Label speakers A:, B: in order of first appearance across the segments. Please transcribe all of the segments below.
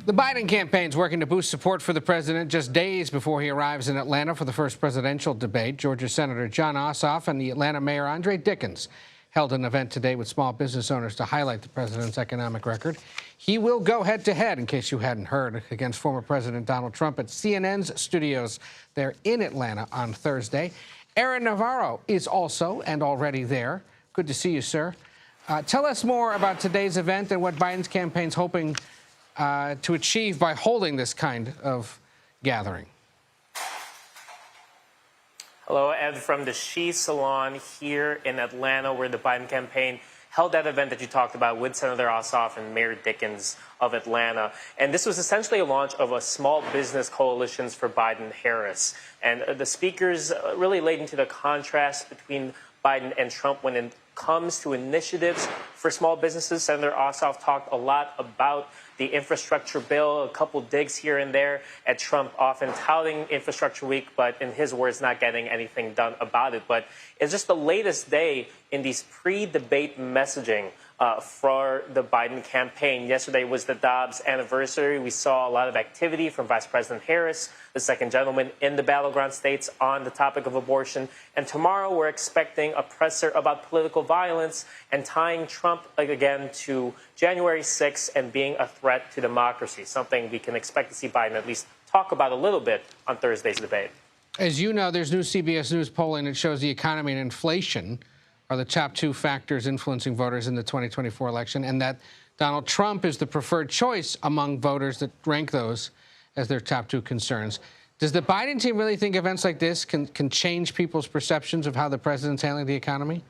A: The Biden campaign's working to boost support for the president just days before he arrives in Atlanta for the first presidential debate. Georgia Senator Jon Ossoff and the Atlanta Mayor Dickens held an event today with small business owners to highlight the president's economic record. He will go head-to-head, in case you hadn't heard, against former President Donald Trump at CNN's studios there in Atlanta on Thursday. Aaron Navarro is also and already there. Good to see you, sir. Tell us more about today's event and what Biden's campaign's hoping to achieve by holding this kind of gathering.
B: Hello, Ed, from the She Salon here in Atlanta, where the Biden campaign held that event that you talked about with Senator Ossoff and Mayor Dickens of Atlanta. And this was essentially a launch of a small business coalitions for Biden-Harris. And the speakers really laid into the contrast between Biden and Trump when it comes to initiatives for small businesses. Senator Ossoff talked a lot about the infrastructure bill, a couple digs here and there at Trump, often touting Infrastructure Week, but in his words, not getting anything done about it. But it's just the latest day in these pre-debate messaging for the Biden campaign. Yesterday was the Dobbs anniversary. We saw a lot of activity from Vice President Harris, the second gentleman, in the battleground states on the topic of abortion. And tomorrow we're expecting a presser about political violence and tying Trump again to January 6th and being a threat to democracy, something we can expect to see Biden at least talk about a little bit on Thursday's debate.
A: As you know, there's new CBS News polling that shows the economy and inflation are the top two factors influencing voters in the 2024 election, and that Donald Trump is the preferred choice among voters that rank those as their top two concerns. Does the Biden team really think events like this can change people's perceptions of how the president's handling the economy?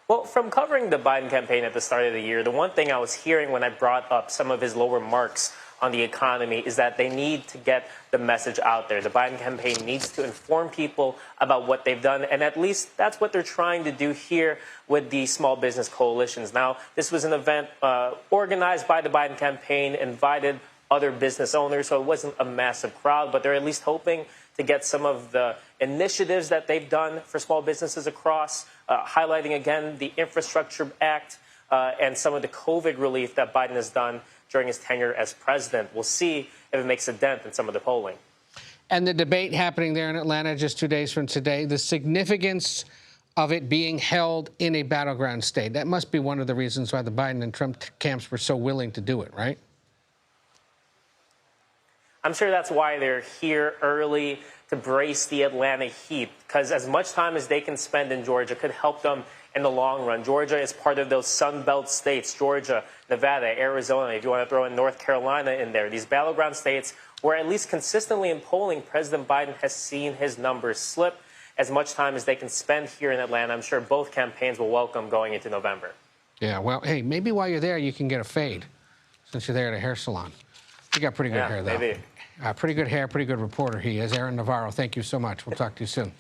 B: Well, from covering the Biden campaign at the start of the year, the one thing I was hearing when I brought up some of his lower marks on the economy is that they need to get the message out there. The Biden campaign needs to inform people about what they've done, and at least that's what they're trying to do here with the small business coalitions. Now, this was an event organized by the Biden campaign, invited other business owners, so it wasn't a massive crowd, but they're at least hoping to get some of the initiatives that they've done for small businesses across, highlighting again the Infrastructure Act and some of the COVID relief that Biden has done during his tenure as president. We'll see if it makes a dent in some of the polling.
A: And the debate happening there in Atlanta just 2 days from today, the significance of it being held in a battleground state, that must be one of the reasons why the Biden and Trump camps were so willing to do it, right?
B: I'm sure that's why they're here early to brace the Atlanta heat, because as much time as they can spend in Georgia could help them in the long run. Georgia is part of those Sun Belt states, Georgia, Nevada, Arizona, if you want to throw in North Carolina in there. These battleground states where at least consistently in polling, President Biden has seen his numbers slip. As much time as they can spend here in Atlanta, I'm sure both campaigns will welcome going into November.
A: Yeah, well, hey, maybe while you're there, you can get a fade, since you're there at a hair salon. You got pretty good hair, though.
B: Maybe.
A: Pretty good hair, pretty good reporter he is. Aaron Navarro, thank you so much. We'll talk to you soon.